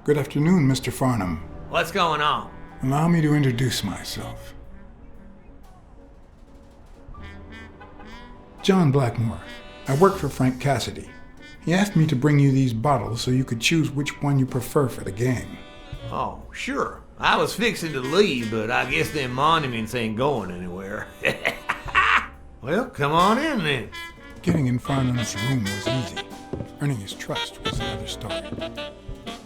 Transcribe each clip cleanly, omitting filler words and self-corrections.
Good afternoon, Mr. Farnham. What's going on? Allow me to introduce myself. John Blackmore. I work for Frank Cassidy. He asked me to bring you these bottles so you could choose which one you prefer for the game. Oh, sure. I was fixing to leave, but I guess them monuments ain't going anywhere. Well, come on in then. Getting in Farnham's room was easy. Earning his trust was another story.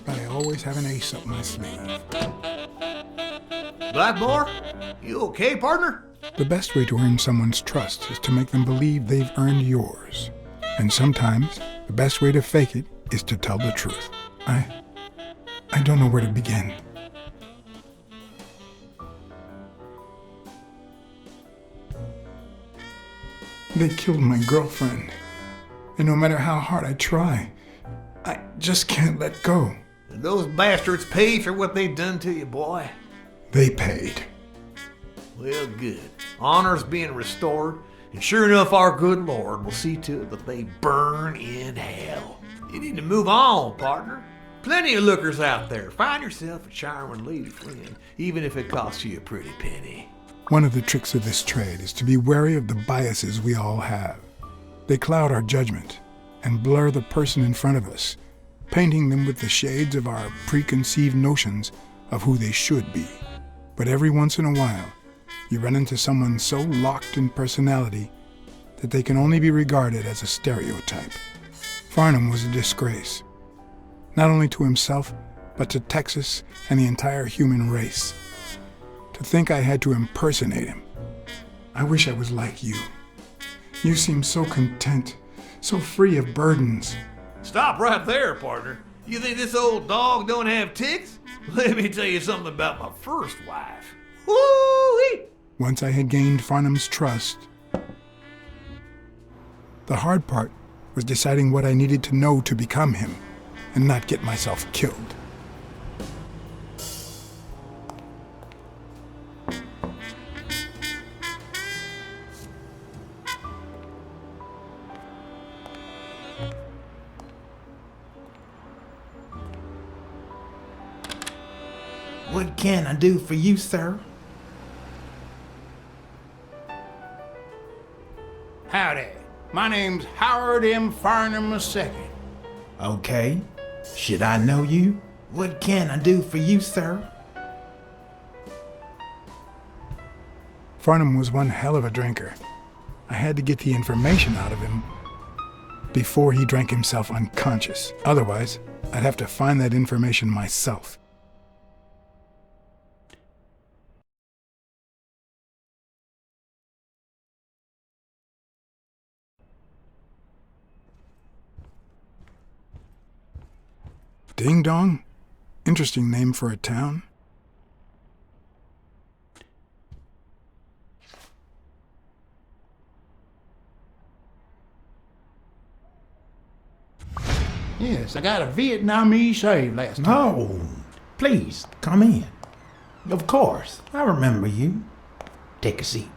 But I always have an ace up my sleeve. Blackmore? You okay, partner? The best way to earn someone's trust is to make them believe they've earned yours. And sometimes, the best way to fake it is to tell the truth. I don't know where to begin. They killed my girlfriend. And no matter how hard I try, I just can't let go. Did those bastards pay for what they done to you, boy? They paid. Well, good. Honor's being restored, and sure enough, our good Lord will see to it that they burn in hell. You need to move on, partner. Plenty of lookers out there. Find yourself a charming lady friend, even if it costs you a pretty penny. One of the tricks of this trade is to be wary of the biases we all have. They cloud our judgment and blur the person in front of us, painting them with the shades of our preconceived notions of who they should be. But every once in a while, you run into someone so locked in personality that they can only be regarded as a stereotype. Farnham was a disgrace, not only to himself, but to Texas and the entire human race. To think I had to impersonate him. I wish I was like you. You seem so content, so free of burdens. Stop right there, partner. You think this old dog don't have ticks? Let me tell you something about my first wife. Woo-wee! Once I had gained Farnham's trust, the hard part was deciding what I needed to know to become him and not get myself killed. What can I do for you, sir? Howdy. My name's Howard M. Farnham II. Okay. Should I know you? What can I do for you, sir? Farnham was one hell of a drinker. I had to get the information out of him before he drank himself unconscious. Otherwise, I'd have to find that information myself. Ding Dong? Interesting name for a town. Yes, I got a Vietnamese saved last time. No. Please, come in. Of course. I remember you. Take a seat.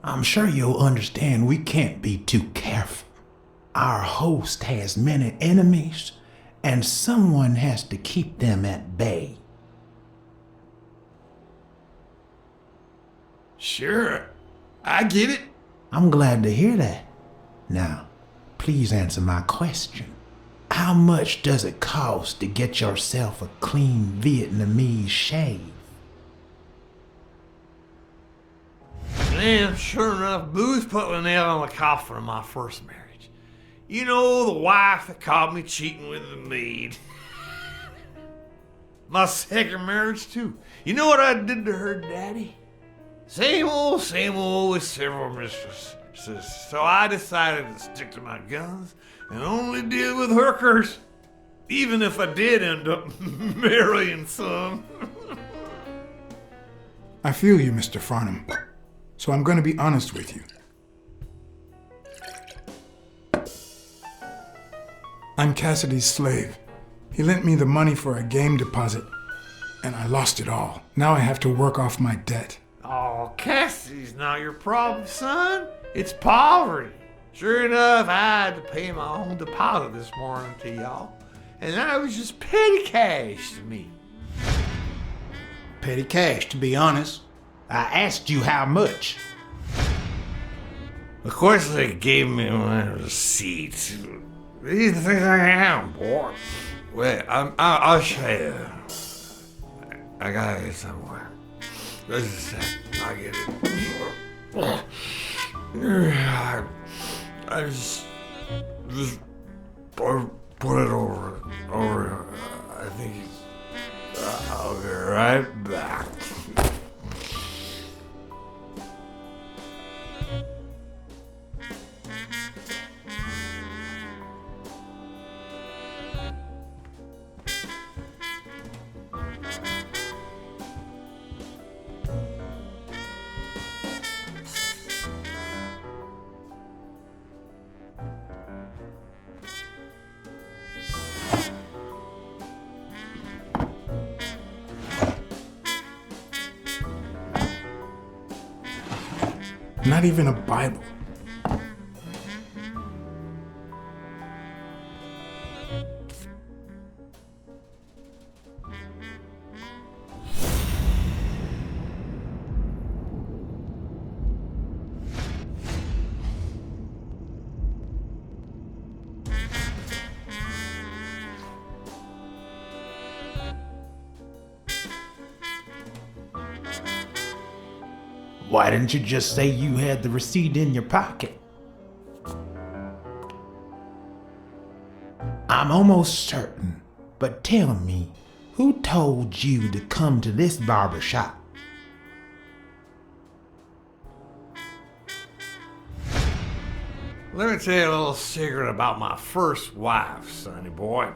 I'm sure you'll understand we can't be too careful. Our host has many enemies, and someone has to keep them at bay. Sure. I get it. I'm glad to hear that. Now, please answer my question. How much does it cost to get yourself a clean Vietnamese shave? Man, sure enough, booze put the nail on the coffin of my first marriage. You know, the wife that caught me cheating with the maid. My second marriage, too. You know what I did to her daddy? Same old with several mistresses. So I decided to stick to my guns and only deal with hookers. Even if I did end up marrying some. I feel you, Mr. Farnham. So I'm going to be honest with you. I'm Cassidy's slave. He lent me the money for a game deposit, and I lost it all. Now I have to work off my debt. Oh, Cassidy's not your problem, son. It's poverty. Sure enough, I had to pay my own deposit this morning to y'all, and that was just petty cash to me. Petty cash, to be honest. I asked you how much. Of course, they gave me my receipt. These are the things I have, boy. Wait, I'll show you. I gotta get somewhere. Just a sec. I'll get it. I just put it over. I think I'll be right back. Not even a Bible. Why didn't you just say you had the receipt in your pocket? I'm almost certain, but tell me, who told you to come to this barber shop? Let me tell you a little secret about my first wife, sonny boy.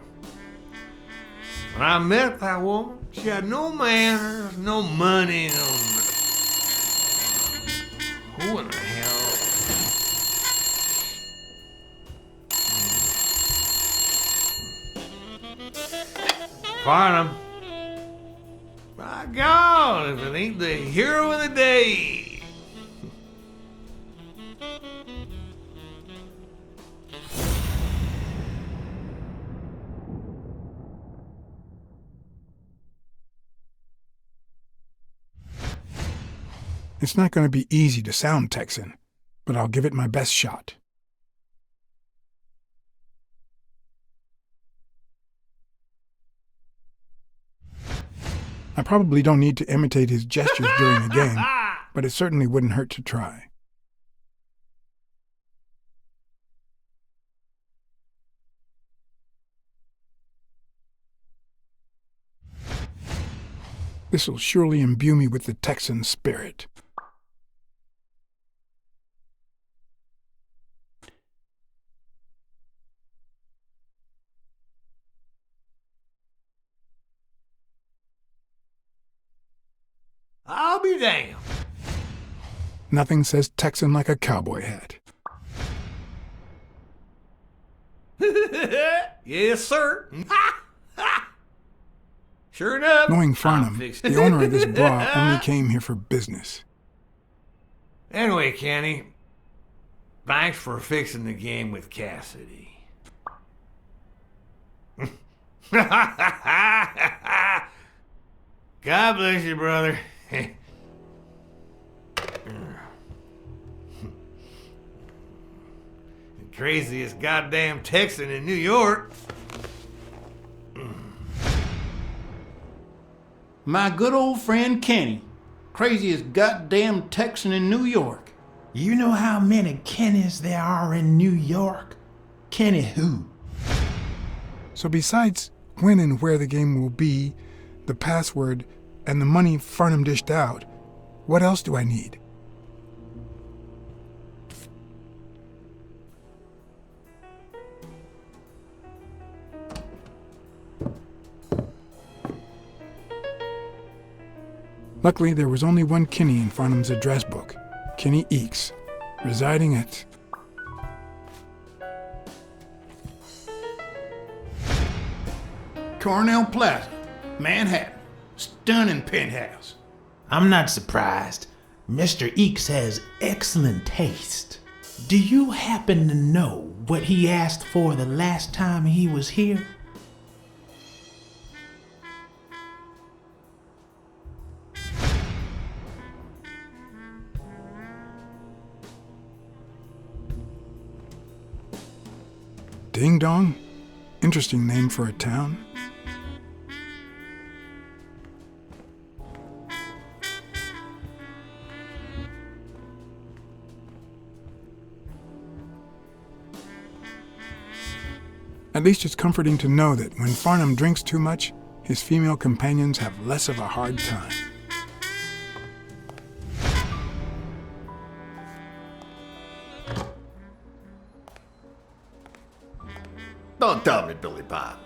When I met that woman, she had no manners, no money, no nothing. Who in the hell? Farnham. By God, if it ain't the hero of the day. It's not going to be easy to sound Texan, but I'll give it my best shot. I probably don't need to imitate his gestures during a game, but it certainly wouldn't hurt to try. This'll surely imbue me with the Texan spirit. I'll be damned. Nothing says Texan like a cowboy hat. Yes, sir. Sure enough. Knowing Farnham, the owner of this bra only came here for business. Anyway, Kenny, thanks for fixing the game with Cassidy. God bless you, brother. The craziest goddamn Texan in New York. My good old friend Kenny, craziest goddamn Texan in New York. You know how many Kennys there are in New York? Kenny who? So besides when and where the game will be, the password, and the money Farnham dished out, what else do I need? Luckily, there was only one Kinney in Farnham's address book, Kinney Eakes, residing at... Cornell Plaza, Manhattan. Stunning penthouse. I'm not surprised. Mr. Eakes has excellent taste. Do you happen to know what he asked for the last time he was here? Ding Dong? Interesting name for a town. At least it's comforting to know that when Farnham drinks too much, his female companions have less of a hard time. Don't tell me, Billy Bob.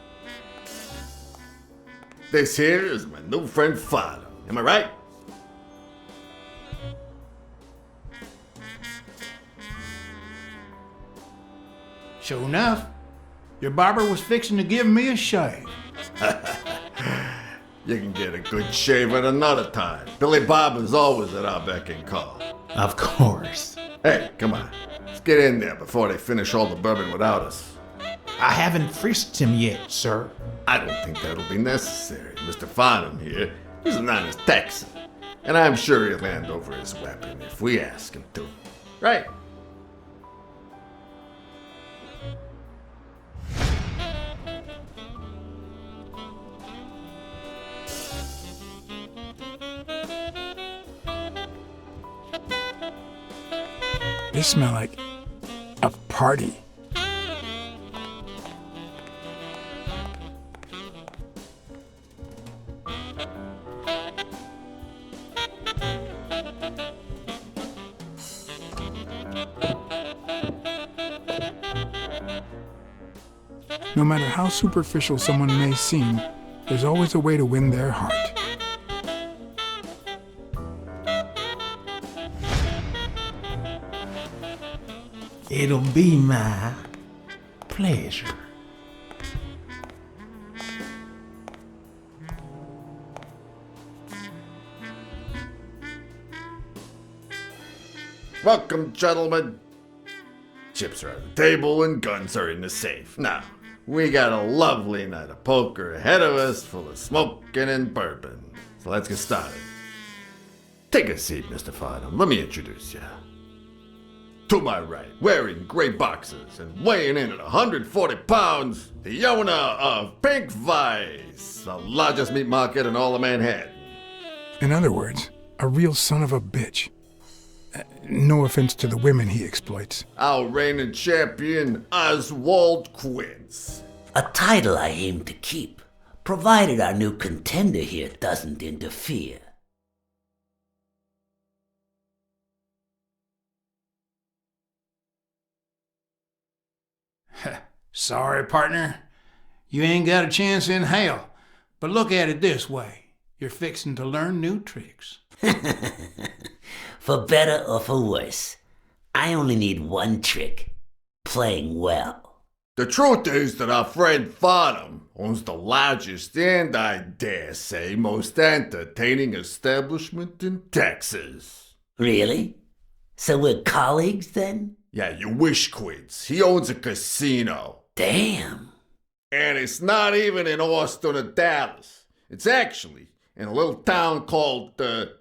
This here is my new friend Farnham. Am I right? Sure enough, your barber was fixing to give me a shave. You can get a good shave at another time. Billy Bob is always at our beck and call. Of course. Hey, come on. Let's get in there before they finish all the bourbon without us. I haven't frisked him yet, sir. I don't think that'll be necessary. Mr. Farnham here, he's an honest Texan. And I'm sure he'll hand over his weapon if we ask him to. Right? They smell like a party. No matter how superficial someone may seem, there's always a way to win their heart. It'll be my pleasure. Welcome, gentlemen. Chips are on the table and guns are in the safe. Now, we got a lovely night of poker ahead of us full of smoking and bourbon. So let's get started. Take a seat, Mr. Farnham. Let me introduce you. To my right, wearing gray boxers and weighing in at 140 pounds, the owner of Pink Vice, the largest meat market in all of Manhattan. In other words, a real son of a bitch. No offense to the women he exploits. Our reigning champion, Oswald Quince. A title I aim to keep, provided our new contender here doesn't interfere. Sorry, partner. You ain't got a chance in hell. But look at it this way. You're fixing to learn new tricks. For better or for worse, I only need one trick. Playing well. The truth is that our friend Farnham owns the largest and, I dare say, most entertaining establishment in Texas. Really? So we're colleagues then? Yeah, you wish, Quince. He owns a casino. Damn. And it's not even in Austin or Dallas. It's actually in a little town called, what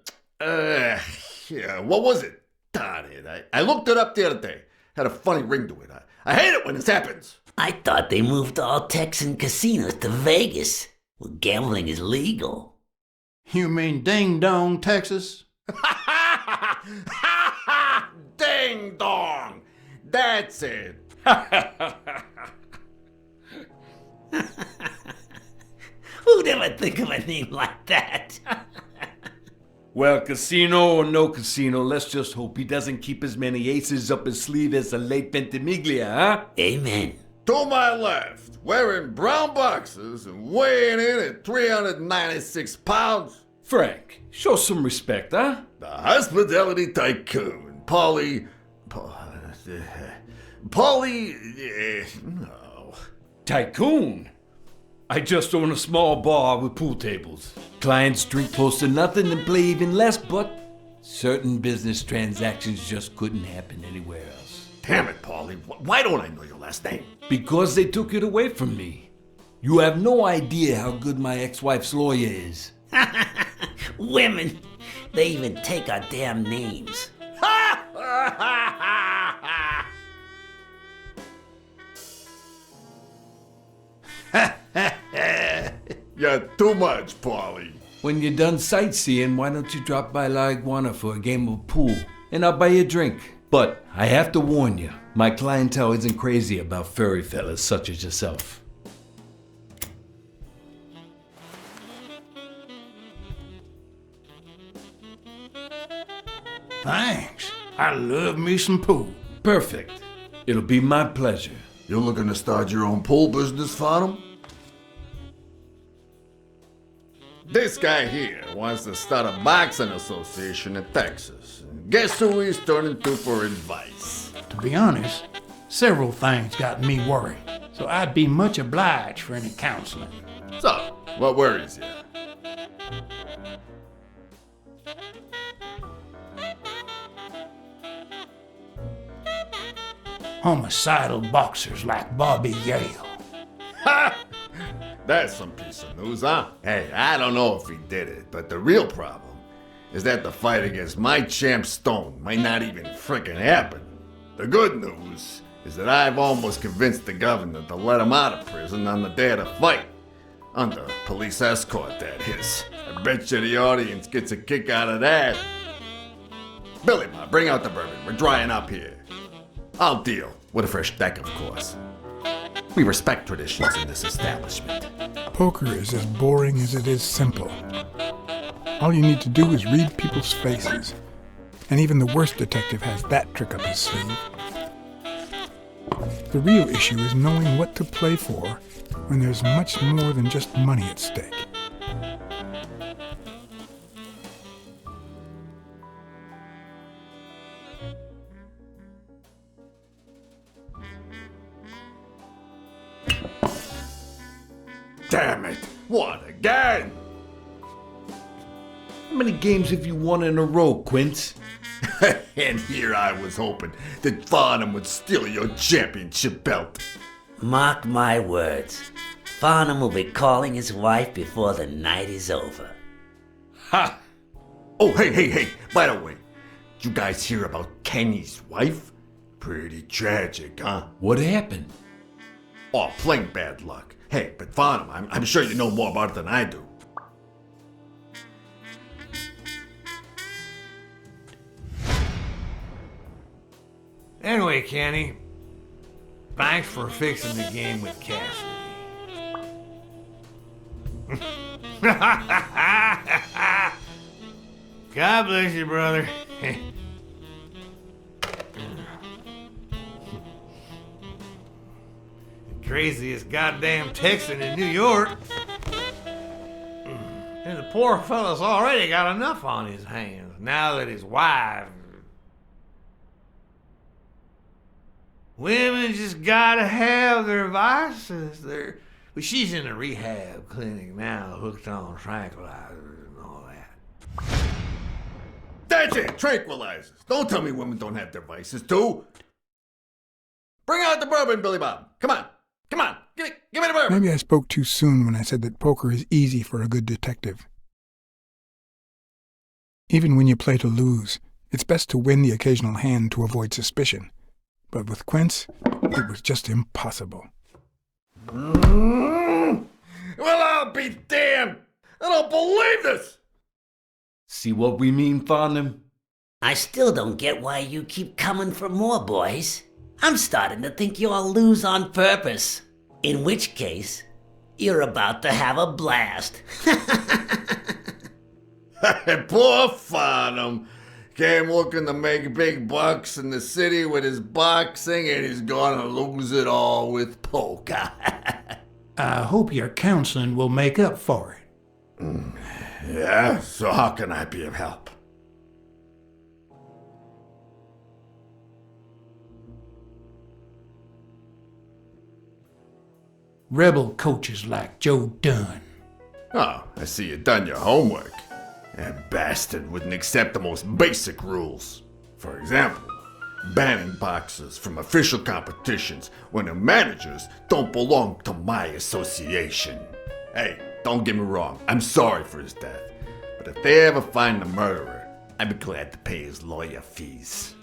was it? Darn it. I looked it up the other day. Had a funny ring to it. I hate it when this happens. I thought they moved all Texan casinos to Vegas, where gambling is legal. You mean Ding Dong, Texas? Ding dong! That's it. Who'd ever think of a name like that? Well, casino or no casino, let's just hope he doesn't keep as many aces up his sleeve as the late Ventimiglia, huh? Amen. To my left, wearing brown boxers and weighing in at 396 pounds, Frank, show some respect, huh? The hospitality tycoon, Polly... no. Tycoon? I just own a small bar with pool tables. Clients drink close to nothing and play even less, but certain business transactions just couldn't happen anywhere else. Damn it, Polly. Why don't I know your last name? Because they took it away from me. You have no idea how good my ex-wife's lawyer is. Women, they even take our damn names. You're too much, Polly. When you're done sightseeing, why don't you drop by La Iguana for a game of pool, and I'll buy you a drink. But I have to warn you, my clientele isn't crazy about furry fellas such as yourself. Thanks. I love me some pool. Perfect. It'll be my pleasure. You looking to start your own pool business, Farnham? This guy here wants to start a boxing association in Texas. Guess who he's turning to for advice? To be honest, several things got me worried, so I'd be much obliged for any counseling. So, what worries you? Homicidal boxers like Bobby Yale. Ha! That's some piece of news, huh? Hey, I don't know if he did it, but the real problem is that the fight against my champ Stone might not even frickin' happen. The good news is that I've almost convinced the governor to let him out of prison on the day of the fight. Under police escort, that is. I bet you the audience gets a kick out of that. Billy Bob, bring out the bourbon. We're drying up here. I'll deal with a fresh deck, of course. We respect traditions in this establishment. Poker is as boring as it is simple. All you need to do is read people's faces. And even the worst detective has that trick up his sleeve. The real issue is knowing what to play for when there's much more than just money at stake. Damn it! What again? How many games have you won in a row, Quince? And here I was hoping that Farnham would steal your championship belt. Mark my words. Farnham will be calling his wife before the night is over. Ha! Oh, hey, by the way, did you guys hear about Kenny's wife? Pretty tragic, huh? What happened? Oh, plain bad luck. Hey, but Farnham, I'm sure you know more about it than I do. Anyway, Kenny, thanks for fixing the game with Cassidy. God bless you, brother. Craziest goddamn Texan in New York. And the poor fella's already got enough on his hands now that his wife... Women just gotta have their vices. But she's in a rehab clinic now, hooked on tranquilizers and all that. That's it, tranquilizers. Don't tell me women don't have their vices, too. Bring out the bourbon, Billy Bob. Come on, give me the bourbon. Maybe I spoke too soon when I said that poker is easy for a good detective. Even when you play to lose, it's best to win the occasional hand to avoid suspicion. But with Quince, it was just impossible. Well, I'll be damned. I don't believe this. See what we mean, Farnham? I still don't get why you keep coming for more, boys. I'm starting to think you all lose on purpose. In which case, you're about to have a blast. Poor Farnham. Came looking to make big bucks in the city with his boxing, and he's gonna lose it all with poker. I hope your counseling will make up for it. Yeah, so how can I be of help? Rebel coaches like Joe Dunn. Oh, I see you done your homework. That bastard wouldn't accept the most basic rules. For example, banning boxers from official competitions when the managers don't belong to my association. Hey, don't get me wrong, I'm sorry for his death. But if they ever find the murderer, I'd be glad to pay his lawyer fees.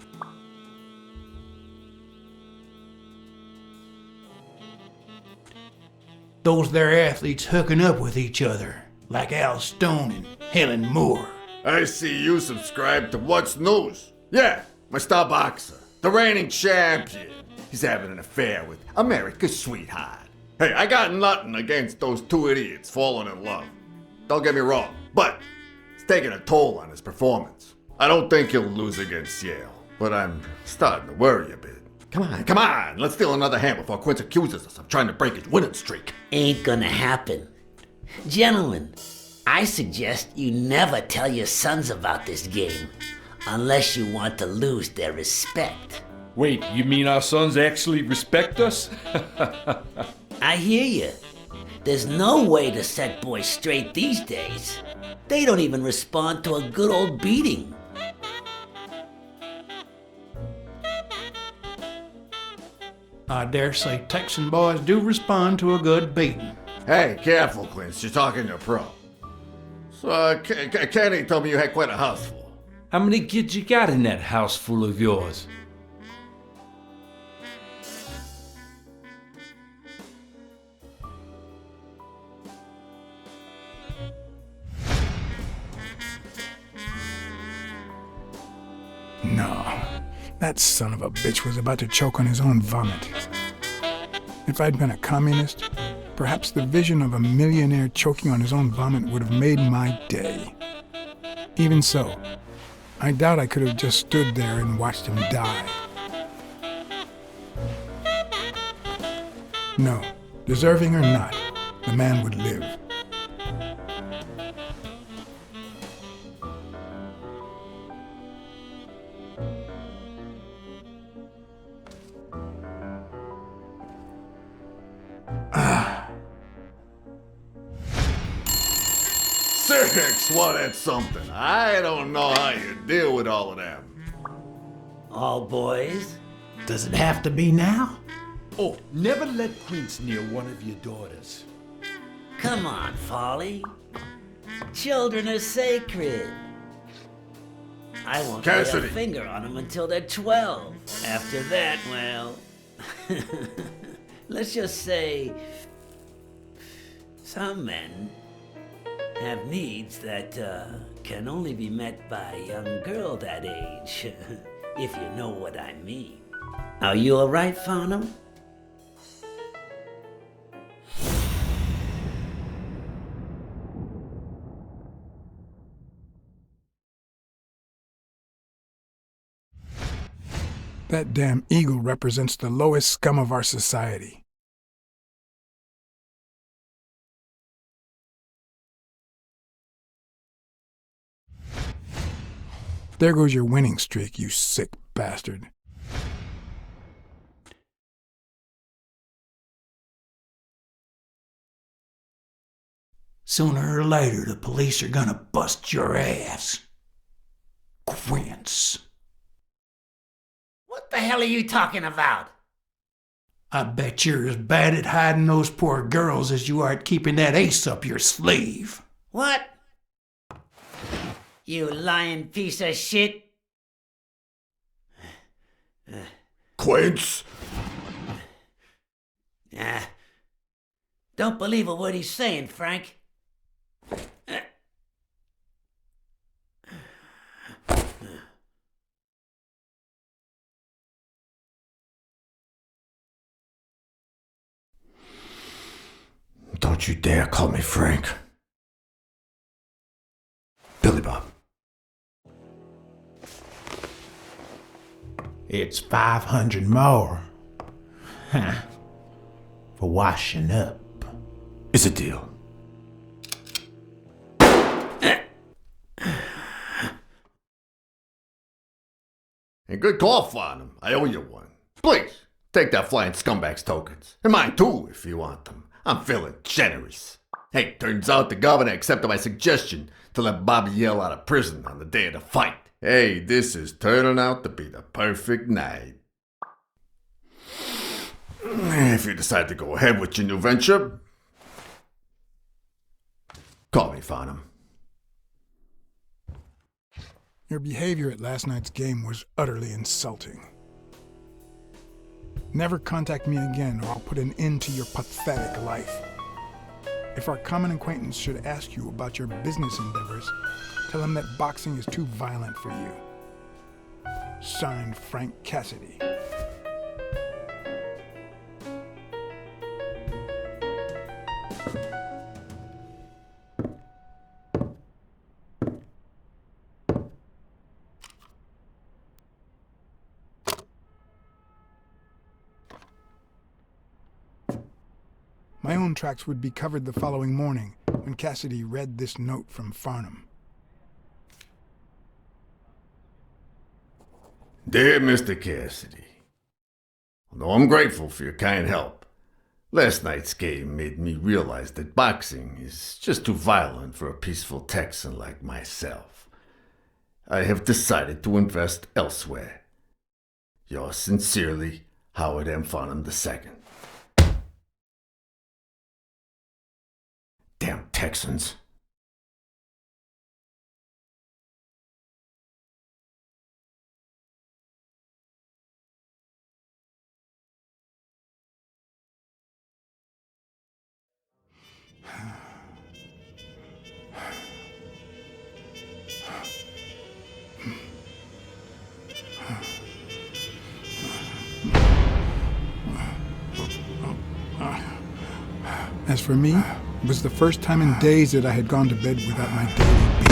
Those there athletes hooking up with each other, like Al Stone and Helen Moore. I see you subscribe to What's News. Yeah, my star boxer, the reigning champion. He's having an affair with America's sweetheart. Hey, I got nothing against those two idiots falling in love. Don't get me wrong, but it's taking a toll on his performance. I don't think he'll lose against Yale, but I'm starting to worry a bit. Come on, let's steal another hand before Quince accuses us of trying to break his winning streak. Ain't gonna happen. Gentlemen, I suggest you never tell your sons about this game, unless you want to lose their respect. Wait, you mean our sons actually respect us? I hear you. There's no way to set boys straight these days. They don't even respond to a good old beating. I dare say Texan boys do respond to a good beating. Hey, careful, Quince, you're talking to a pro. So, Kenny told me you had quite a house full. How many kids you got in that house full of yours? No, that son of a bitch was about to choke on his own vomit. If I'd been a communist, perhaps the vision of a millionaire choking on his own vomit would have made my day. Even so, I doubt I could have just stood there and watched him die. No, deserving or not, the man would live. Six, well, that's something. I don't know how you deal with all of them. All boys? Does it have to be now? Oh, never let Quince near one of your daughters. Come on, Folly. Children are sacred. I won't lay Cassidy. a finger on them until they're 12. After that, well... let's just say... some men have needs that can only be met by a young girl that age, if you know what I mean. Are you alright, Farnham? That damn eagle represents the lowest scum of our society. There goes your winning streak, you sick bastard. Sooner or later, the police are gonna bust your ass. Quince. What the hell are you talking about? I bet you're as bad at hiding those poor girls as you are at keeping that ace up your sleeve. What? You lying piece of shit. Quince? Don't believe a word he's saying, Frank. Don't you dare call me Frank. Billy Bob. It's 500 more. Huh. For washing up. It's a deal. And good call, Farnham. I owe you one. Please, take that flying scumbag's tokens. And mine too, if you want them. I'm feeling generous. Hey, turns out the governor accepted my suggestion to let Bobby Yell out of prison on the day of the fight. Hey, this is turning out to be the perfect night. If you decide to go ahead with your new venture, call me, Farnham. Your behavior at last night's game was utterly insulting. Never contact me again or I'll put an end to your pathetic life. If our common acquaintance should ask you about your business endeavors, tell him that boxing is too violent for you. Signed, Frank Cassidy. My own tracks would be covered the following morning when Cassidy read this note from Farnham. Dear Mr. Cassidy, although I'm grateful for your kind help, last night's game made me realize that boxing is just too violent for a peaceful Texan like myself. I have decided to invest elsewhere. Yours sincerely, Howard M. Farnham II. Damn Texans. As for me, it was the first time in days that I had gone to bed without my daily beat.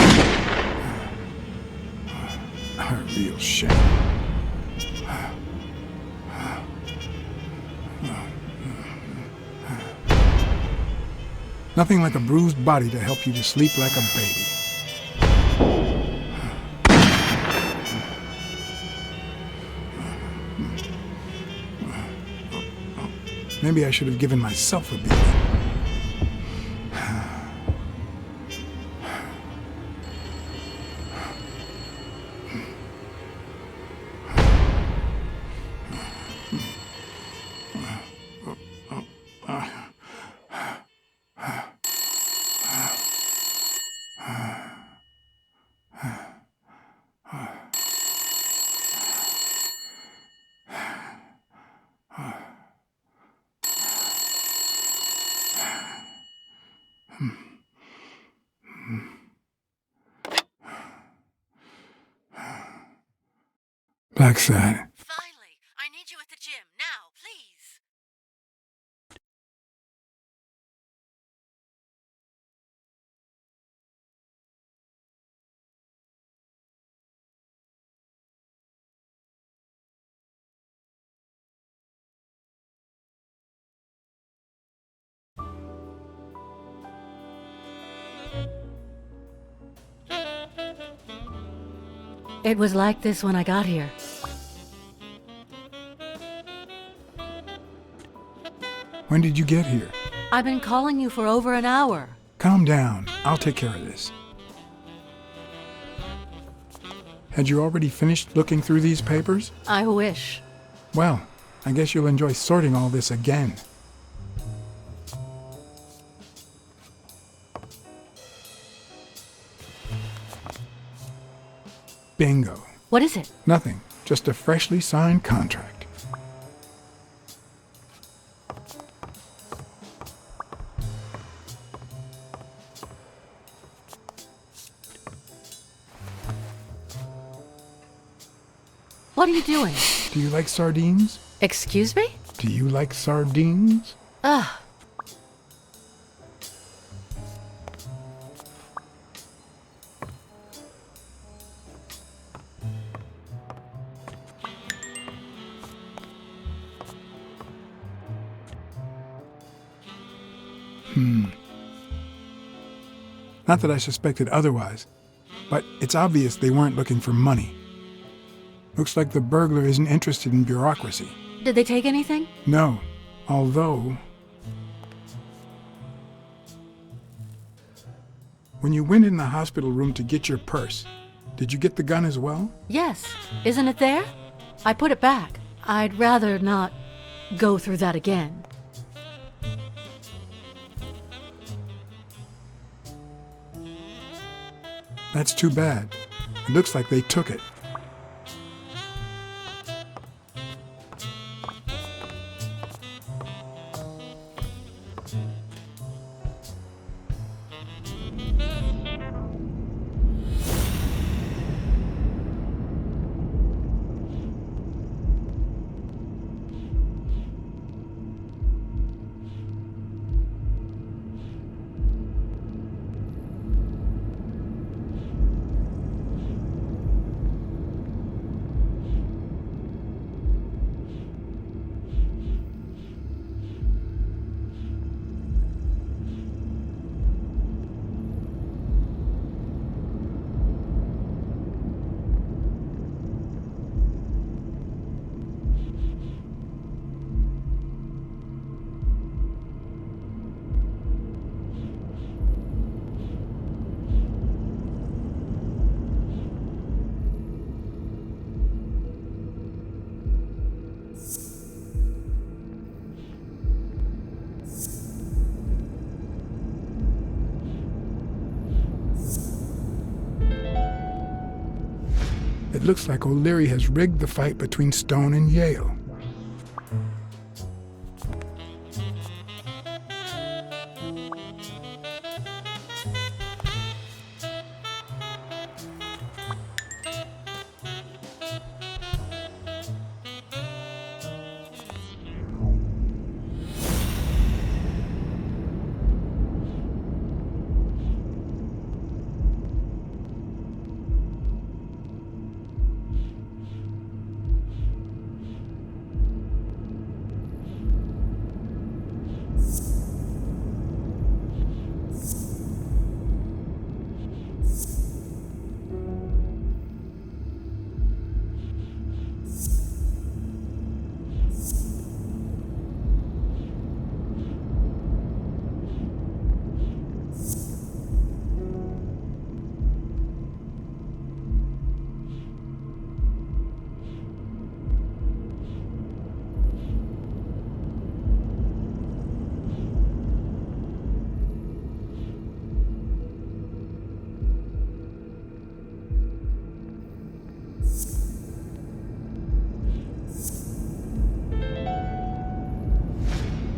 A real shame. Nothing like a bruised body to help you to sleep like a baby. Maybe I should have given myself a beating. Blacksad. Finally, I need you at the gym now, please. It was like this when I got here. When did you get here? I've been calling you for over an hour. Calm down. I'll take care of this. Had you already finished looking through these papers? I wish. Well, I guess you'll enjoy sorting all this again. Bingo. What is it? Nothing. Just a freshly signed contract. What are you doing? Do you like sardines? Excuse me? Do you like sardines? Ugh. Not that I suspected otherwise, but it's obvious they weren't looking for money. Looks like the burglar isn't interested in bureaucracy. Did they take anything? No, although... When you went in the hospital room to get your purse, did you get the gun as well? Yes. Isn't it there? I put it back. I'd rather not go through that again. That's too bad. It looks like they took it. It looks like O'Leary has rigged the fight between Stone and Yale.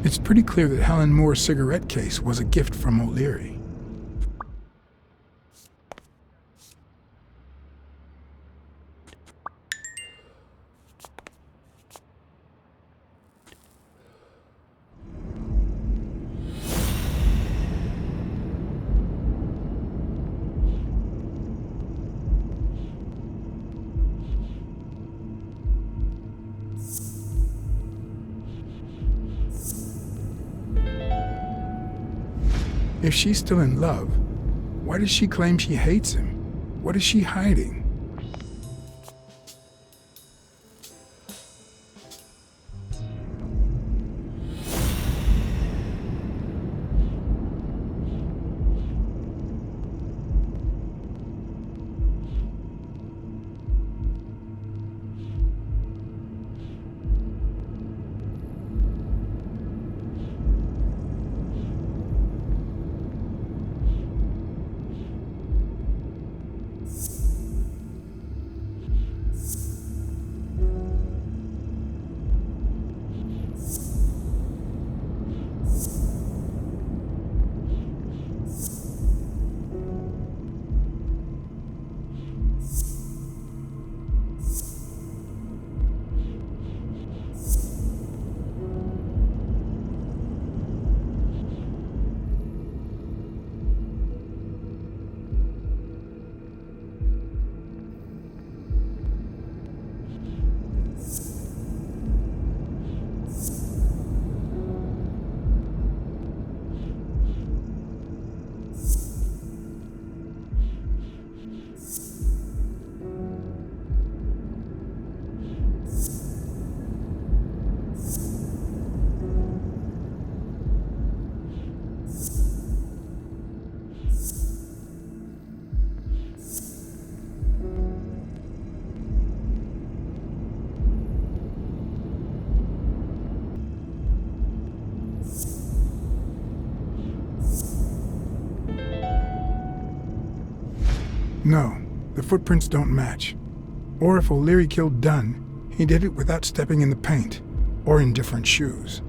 It's pretty clear that Helen Moore's cigarette case was a gift from O'Leary. If she's still in love, why does she claim she hates him? What is she hiding? No, the footprints don't match. Or if O'Leary killed Dunn, he did it without stepping in the paint, or in different shoes.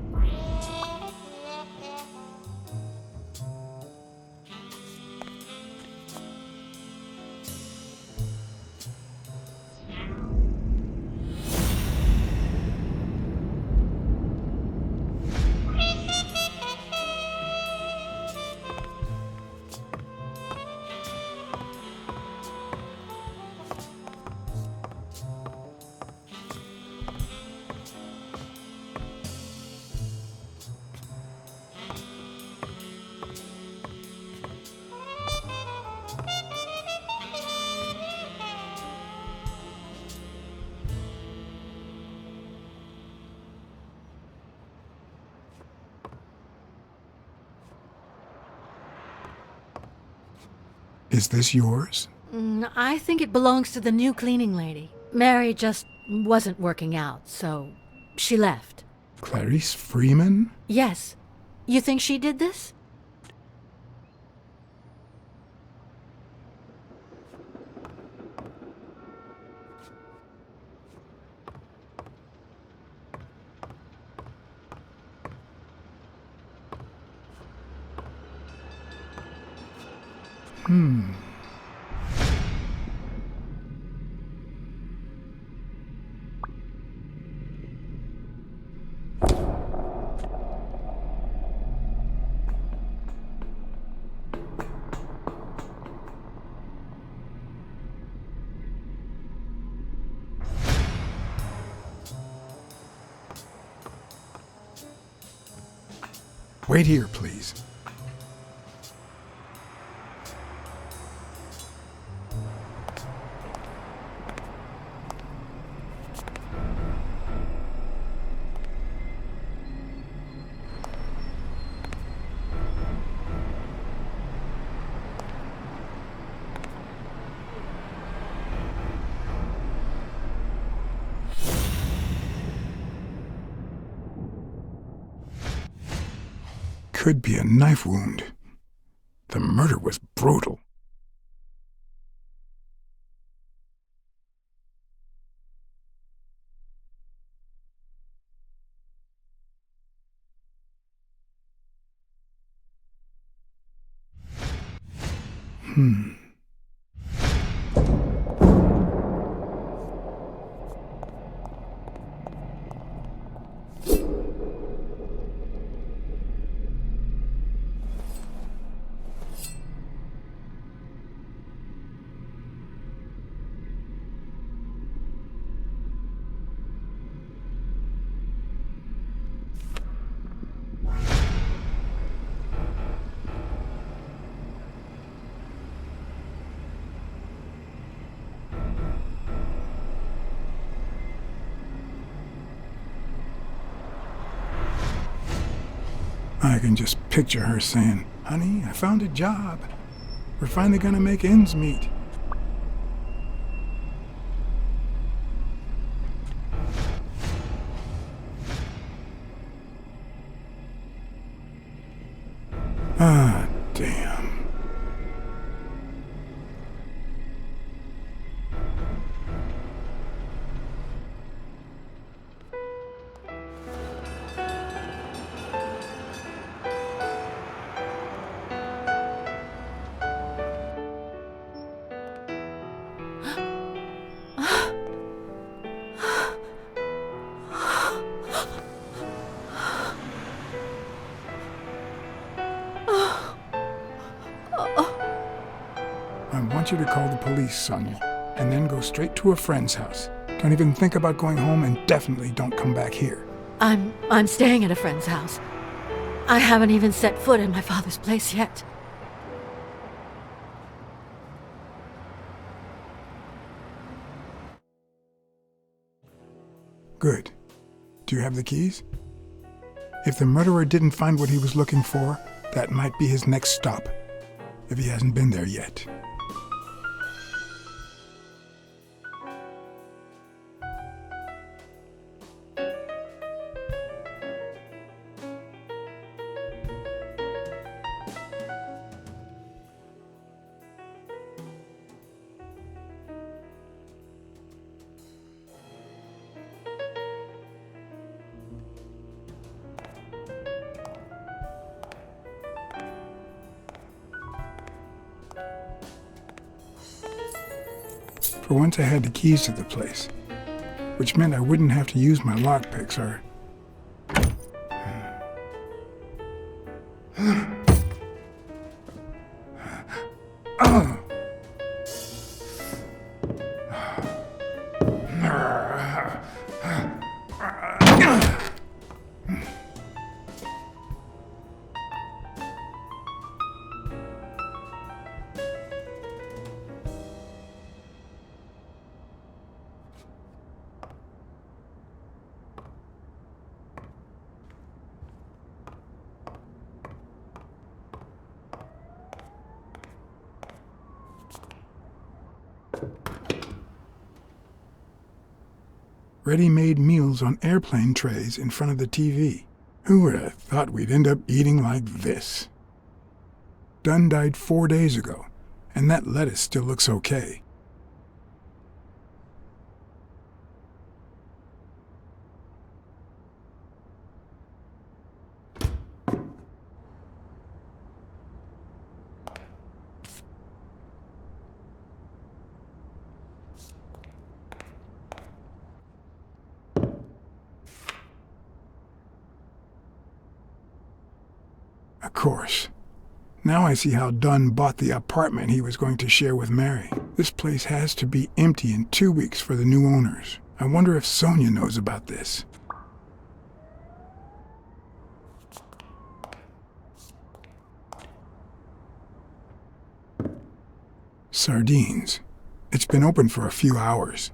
Is this yours? I think it belongs to the new cleaning lady. Mary just wasn't working out, so she left. Clarice Freeman? Yes. You think she did this? Wait here, please. Could be a knife wound. The murder was brutal. I can just picture her saying, "Honey, I found a job. We're finally gonna make ends meet." Ah, damn. I want you to call the police, Sonia, and then go straight to a friend's house. Don't even think about going home, and definitely don't come back here. I'm staying at a friend's house. I haven't even set foot in my father's place yet. Good. Do you have the keys? If the murderer didn't find what he was looking for, that might be his next stop, if he hasn't been there yet. For once I had the keys to the place, which meant I wouldn't have to use my lockpicks or... Ready-made meals on airplane trays in front of the TV. Who would have thought we'd end up eating like this? Dunn died 4 days ago, and that lettuce still looks okay. Of course. Now I see how Dunn bought the apartment he was going to share with Mary. This place has to be empty in 2 weeks for the new owners. I wonder if Sonia knows about this. Sardines. It's been open for a few hours.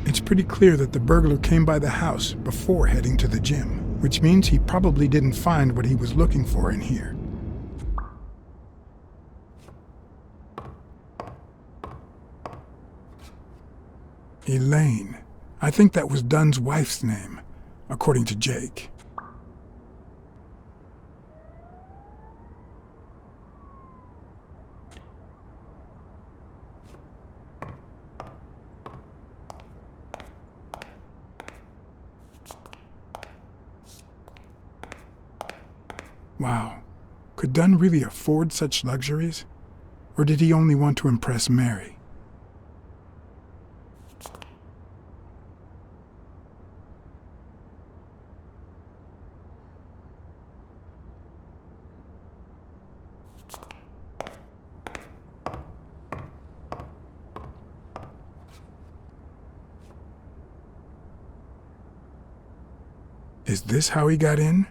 It's pretty clear that the burglar came by the house before heading to the gym, which means he probably didn't find what he was looking for in here. Elaine. I think that was Dunn's wife's name, according to Jake. Wow. Could Dunn really afford such luxuries? Or did he only want to impress Mary? Is this how he got in?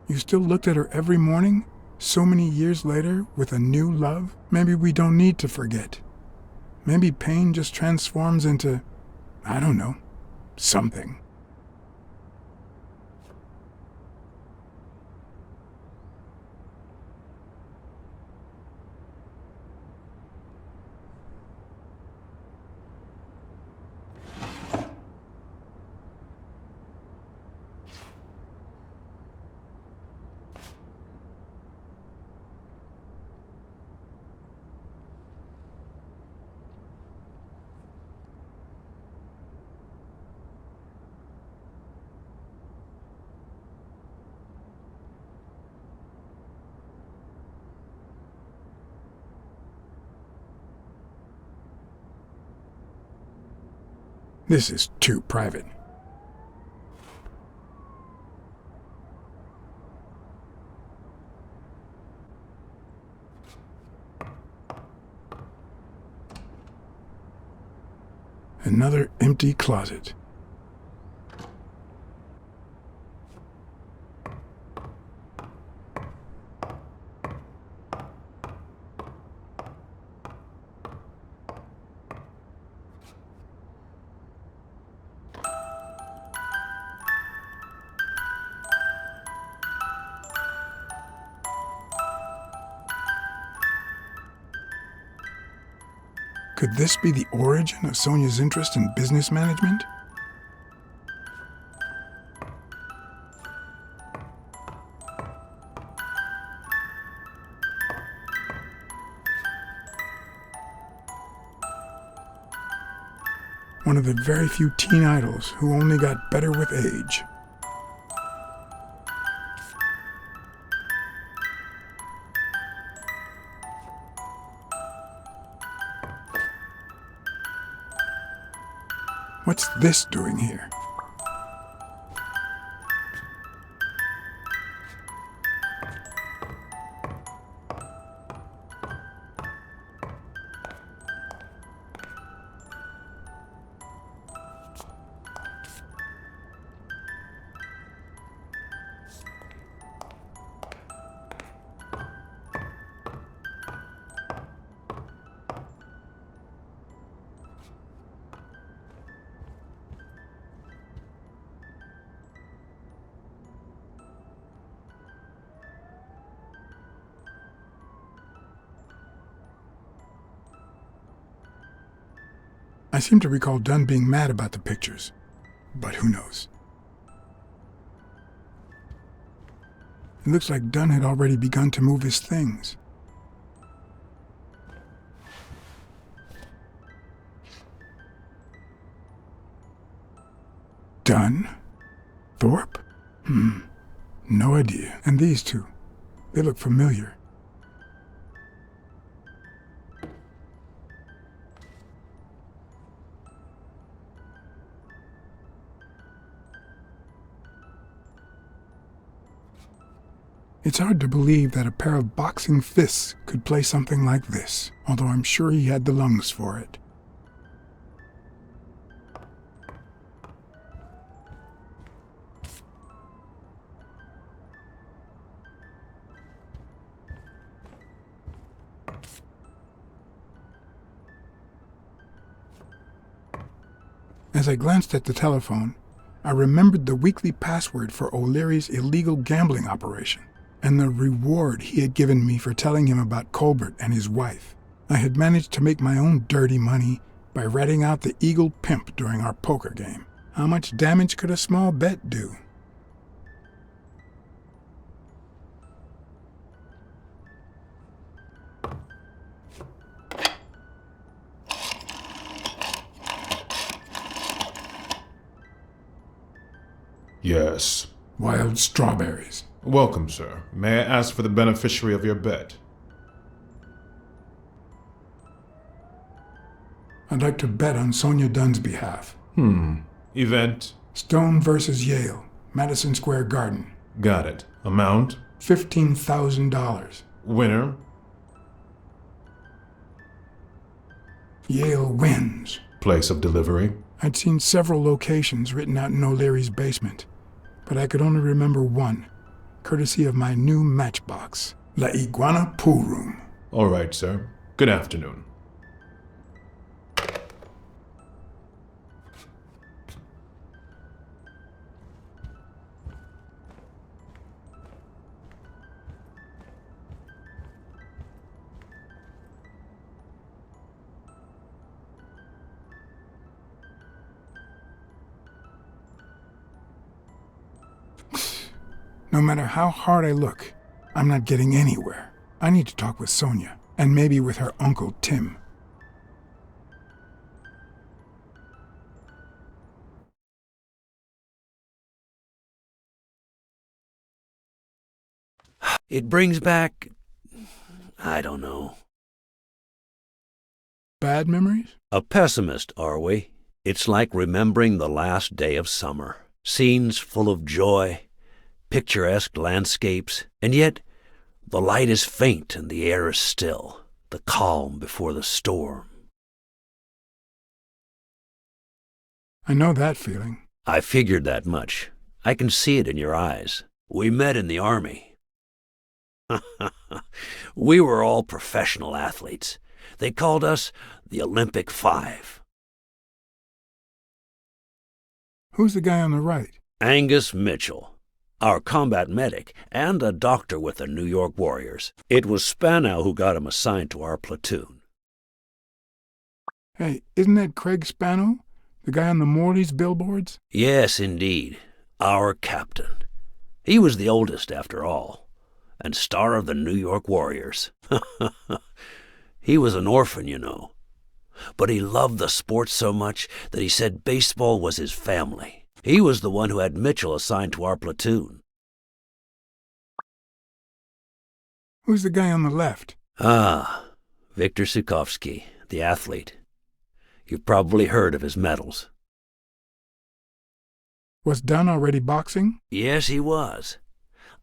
You still looked at her every morning, so many years later, with a new love? Maybe we don't need to forget. Maybe pain just transforms into, I don't know, something. This is too private. Another empty closet. Could this be the origin of Sonia's interest in business management? One of the very few teen idols who only got better with age. What's this doing here? I seem to recall Dunn being mad about the pictures, but who knows? It looks like Dunn had already begun to move his things. Dunn? Thorpe? No idea. And these two, they look familiar. It's hard to believe that a pair of boxing fists could play something like this, although I'm sure he had the lungs for it. As I glanced at the telephone, I remembered the weekly password for O'Leary's illegal gambling operation, and the reward he had given me for telling him about Colbert and his wife. I had managed to make my own dirty money by ratting out the Eagle pimp during our poker game. How much damage could a small bet do? Yes. Wild strawberries. Welcome, sir. May I ask for the beneficiary of your bet? I'd like to bet on Sonia Dunn's behalf. Event? Stone versus Yale, Madison Square Garden. Got it. Amount? $15,000. Winner? Yale wins. Place of delivery? I'd seen several locations written out in O'Leary's basement, but I could only remember one, courtesy of my new matchbox, La Iguana Pool Room. All right, sir. Good afternoon. No matter how hard I look, I'm not getting anywhere. I need to talk with Sonia, and maybe with her uncle Tim. It brings back, I don't know. Bad memories? A pessimist, are we? It's like remembering the last day of summer. Scenes full of joy, picturesque landscapes, and yet the light is faint and the air is still, the calm before the storm. I know that feeling. I figured that much. I can see it in your eyes. We met in the Army. We were all professional athletes. They called us the Olympic Five. Who's the guy on the right? Angus Mitchell, our combat medic, and a doctor with the New York Warriors. It was Spanow who got him assigned to our platoon. Hey, isn't that Craig Spano? The guy on the Morley's billboards? Yes, indeed. Our captain. He was the oldest, after all, and star of the New York Warriors. He was an orphan, you know. But he loved the sport so much that he said baseball was his family. He was the one who had Mitchell assigned to our platoon. Who's the guy on the left? Ah, Viktor Sukovsky, the athlete. You've probably heard of his medals. Was Dunn already boxing? Yes, he was.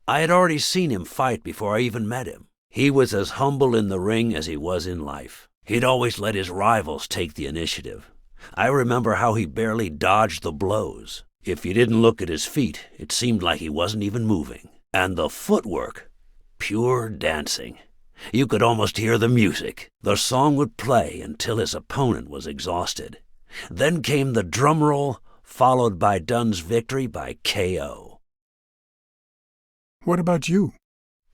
I had already seen him fight before I even met him. He was as humble in the ring as he was in life. He'd always let his rivals take the initiative. I remember how he barely dodged the blows. If you didn't look at his feet, it seemed like he wasn't even moving. And the footwork, pure dancing. You could almost hear the music. The song would play until his opponent was exhausted. Then came the drum roll, followed by Dunn's victory by KO. What about you?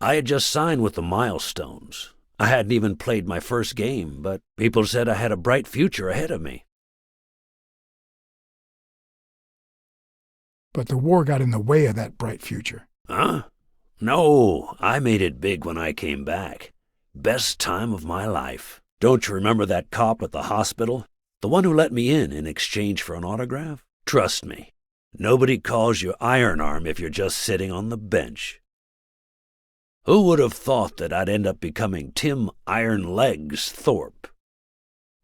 I had just signed with the Milestones. I hadn't even played my first game, but people said I had a bright future ahead of me. But the war got in the way of that bright future. Huh? No, I made it big when I came back. Best time of my life. Don't you remember that cop at the hospital? The one who let me in exchange for an autograph? Trust me, nobody calls you Iron Arm if you're just sitting on the bench. Who would have thought that I'd end up becoming Tim Iron Legs Thorpe?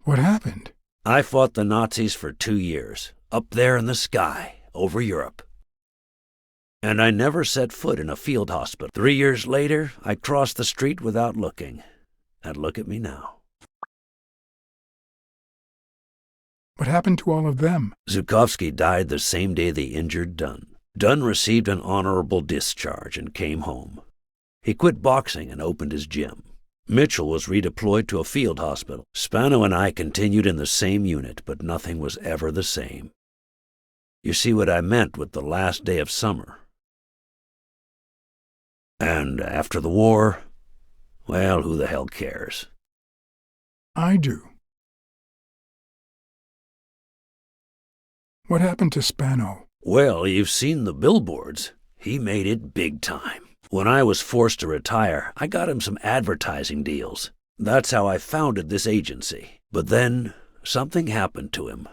What happened? I fought the Nazis for 2 years, up there in the sky, over Europe. And I never set foot in a field hospital. 3 years later, I crossed the street without looking. And look at me now. What happened to all of them? Zhukovsky died the same day they injured Dunn. Dunn received an honorable discharge and came home. He quit boxing and opened his gym. Mitchell was redeployed to a field hospital. Spano and I continued in the same unit, but nothing was ever the same. You see what I meant with the last day of summer. And after the war, well, who the hell cares? I do. What happened to Spano? Well, you've seen the billboards. He made it big time. When I was forced to retire, I got him some advertising deals. That's how I founded this agency. But then, something happened to him.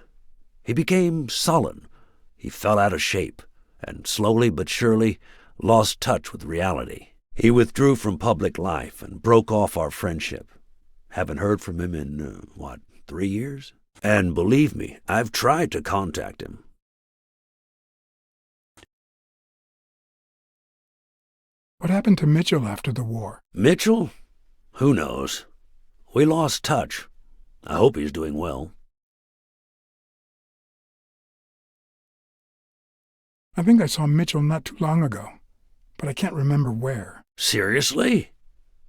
He became sullen. He fell out of shape, and slowly but surely lost touch with reality. He withdrew from public life and broke off our friendship. Haven't heard from him in, 3 years? And believe me, I've tried to contact him. What happened to Mitchell after the war? Mitchell? Who knows? We lost touch. I hope he's doing well. I think I saw Mitchell not too long ago, but I can't remember where. Seriously?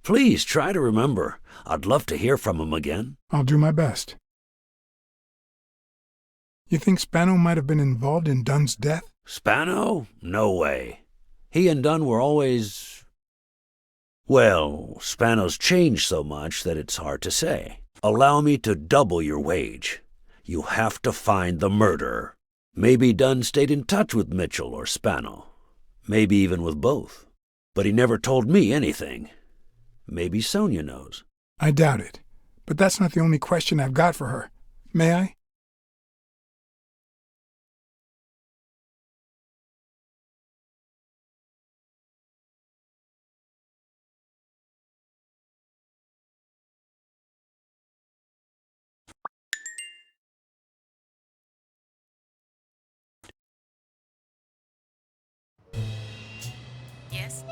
Please try to remember. I'd love to hear from him again. I'll do my best. You think Spano might have been involved in Dunn's death? Spano? No way. He and Dunn were always... Well, Spano's changed so much that it's hard to say. Allow me to double your wage. You have to find the murderer. Maybe Dunn stayed in touch with Mitchell or Spano. Maybe even with both. But he never told me anything. Maybe Sonia knows. I doubt it. But that's not the only question I've got for her. May I? Yes?